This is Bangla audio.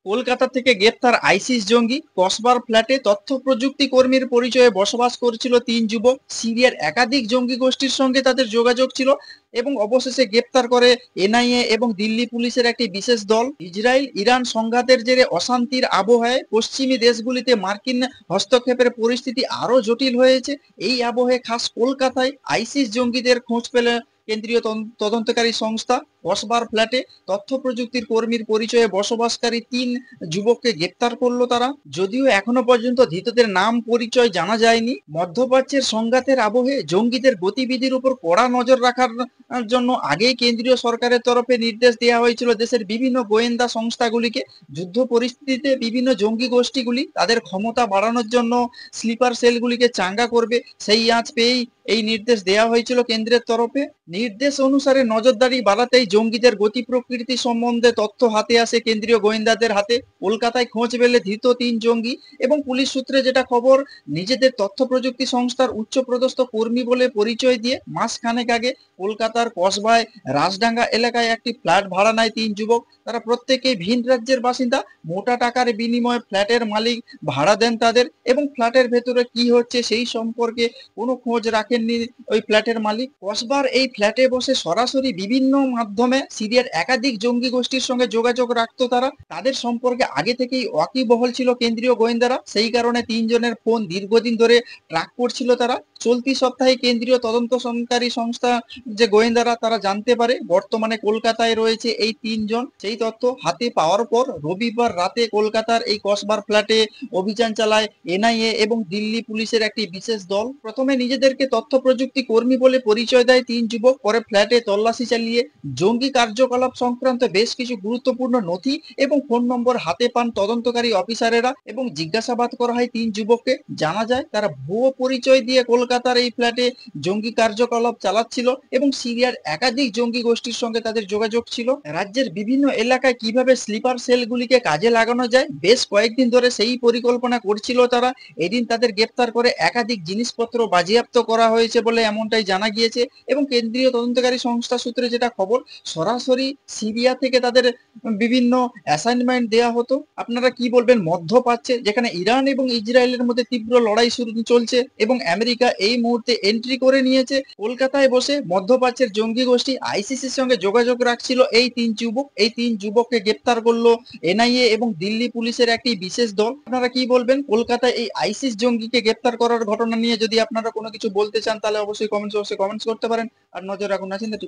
কলকাতা থেকে গ্রেপ্তার আইসিস জঙ্গি। কসবার ফ্ল্যাটে তথ্য প্রযুক্তি কর্মীর পরিচয়ে বসবাস করছিল তিন যুবক। সিরিয়ার একাধিক জঙ্গি গোষ্ঠীর সঙ্গে তাদের যোগাযোগ ছিল এবং অবশেষে গ্রেপ্তার করে এনআইএ এবং দিল্লি পুলিশের একটি বিশেষ দল। ইসরায়েল ইরান সংঘাতের জেরে অশান্তির আবহে পশ্চিমী দেশগুলিতে মার্কিন হস্তক্ষেপের পরিস্থিতি আরো জটিল হয়েছে। এই আবহে খাস কলকাতায় আইসিস জঙ্গিদের খোঁজ পেলে কেন্দ্রীয় তদন্তকারী সংস্থা। কসবার ফ্ল্যাটে তথ্য প্রযুক্তির কর্মীর পরিচয়ে বসবাসকারী তিন যুবককে গ্রেপ্তার করলো তারা। যদিও এখনো পর্যন্ত ধৃতদের নাম পরিচয় জানা যায়নি। মধ্যপ্রাচ্যের সংঘাতের আবহে জঙ্গিদের গতিবিধির উপর কড়া নজর রাখার জন্য আগেই কেন্দ্রীয় সরকারের তরফে নির্দেশ দেওয়া হয়েছিল দেশের বিভিন্ন গোয়েন্দা সংস্থাগুলিকে। যুদ্ধ পরিস্থিতিতে বিভিন্ন জঙ্গি গোষ্ঠীগুলি তাদের ক্ষমতা বাড়ানোর জন্য স্লিপার সেলগুলিকে চাঙ্গা করবে, সেই আঁচ পেয়েই এই নির্দেশ দেওয়া হয়েছিল কেন্দ্রের তরফে। নির্দেশ অনুসারে নজরদারি বাড়াতেই জঙ্গিদের গতি প্রকৃতি সম্বন্ধে তথ্য হাতে আসে কেন্দ্রীয় গোয়েন্দাদের হাতে। কলকাতায় খোঁজ পেলে ধৃত তিন জঙ্গি এবং পুলিশ সূত্রে যেটা খবর, নিজেদের তথ্য প্রযুক্তি সংস্থার উচ্চপদস্থ কর্মী বলে পরিচয় দিয়ে মাস খানেক আগে কলকাতার কসবায় রাজডাঙ্গা এলাকায় একটি ফ্ল্যাট ভাড়া নেয় তিন যুবক। তারা প্রত্যেকেই ভিন রাজ্যের বাসিন্দা। মোটা টাকার বিনিময়ে ফ্ল্যাটের মালিক ভাড়া দেন তাদের এবং ফ্ল্যাটের ভেতরে কি হচ্ছে সেই সম্পর্কে কোনো খোঁজ রাখেননি ওই ফ্ল্যাটের মালিক। কসবার এই ফ্ল্যাটে বসে সরাসরি বিভিন্ন মাধ্যমে সিরিয়ার একাধিক জঙ্গি গোষ্ঠীর সঙ্গে যোগাযোগ রাখতো তারা। তাদের সম্পর্কে আগে থেকেই ওয়াকিবহল ছিল কেন্দ্রীয় গোয়েন্দারা, সেই কারণে তিনজনের ফোন দীর্ঘদিন ধরে ট্র্যাক করছিল তারা। চলতি সপ্তাহে কেন্দ্রীয় তদন্তকারী সংস্থা যে গোয়েন্দারা তারা জানতে পারে বর্তমানে কলকাতায় রয়েছে এই তিনজন। সেই তথ্য হাতে পাওয়ার পর রবিবার রাতে কলকাতার এই কসবার ফ্ল্যাটে অভিযান চালায় এনআইএ এবং দিল্লি পুলিশের একটি বিশেষ দল। প্রথমে নিজেদেরকে তথ্য প্রযুক্তি কর্মী বলে পরিচয় দেয় তিন যুবক, পরে ফ্ল্যাটে তল্লাশি চালিয়ে জঙ্গি কার্যকলাপ সংক্রান্ত বেশ কিছু গুরুত্বপূর্ণ নথি এবং ফোন নম্বর হাতে পান তদন্তকারী অফিসারেরা এবং জিজ্ঞাসাবাদ করা হয় তিন যুবককে। জানা যায় তারা ভুয়ো পরিচয় দিয়ে কলকাতার এই ফ্ল্যাটে জঙ্গি কার্যকলাপ চালাচ্ছিল এবং সিরিয়ার একাধিক জঙ্গি গোষ্ঠীর সঙ্গে তাদের যোগাযোগ ছিল। রাজ্যের বিভিন্ন এলাকায় কিভাবে স্লিপার সেলগুলিকে কাজে লাগানো যায় বেশ কয়েকদিন ধরে সেই পরিকল্পনা করছিল তারা। এদিন তাদের গ্রেপ্তার করে একাধিক জিনিসপত্র বাজেয়াপ্ত করা হয়েছে বলে এমনটাই জানা গিয়েছে এবং কেন্দ্রীয় তদন্তকারী সংস্থা সূত্রে যেটা খবর, সরাসরি সিরিয়া থেকে তাদের বিভিন্ন অ্যাসাইনমেন্ট দেয়া হতো। আপনারা কি বলবেন? মধ্যপ্রাচ্যে যেখানে ইরান এবং ইসরায়েলের মধ্যে তীব্র লড়াই চলছে এবং আমেরিকা এই মুহূর্তে এন্ট্রি করে নিয়েছে, কলকাতায় বসে মধ্যপ্রাচ্যের জঙ্গি গোষ্ঠী আইসিসির সঙ্গে যোগাযোগ রাখছিল এই তিন যুবক। এই তিন যুবককে গ্রেপ্তার করলো এনআইএ এবং দিল্লি পুলিশের একটি বিশেষ দল। আপনারা কি বলবেন কলকাতায় এই আইসিস জঙ্গিকে গ্রেপ্তার করার ঘটনা নিয়ে? যদি আপনারা কোনো কিছু বলতে চান তাহলে অবশ্যই কমেন্টস করতে পারেন। আর নজর রাখুন নাচিন্দা টিভি।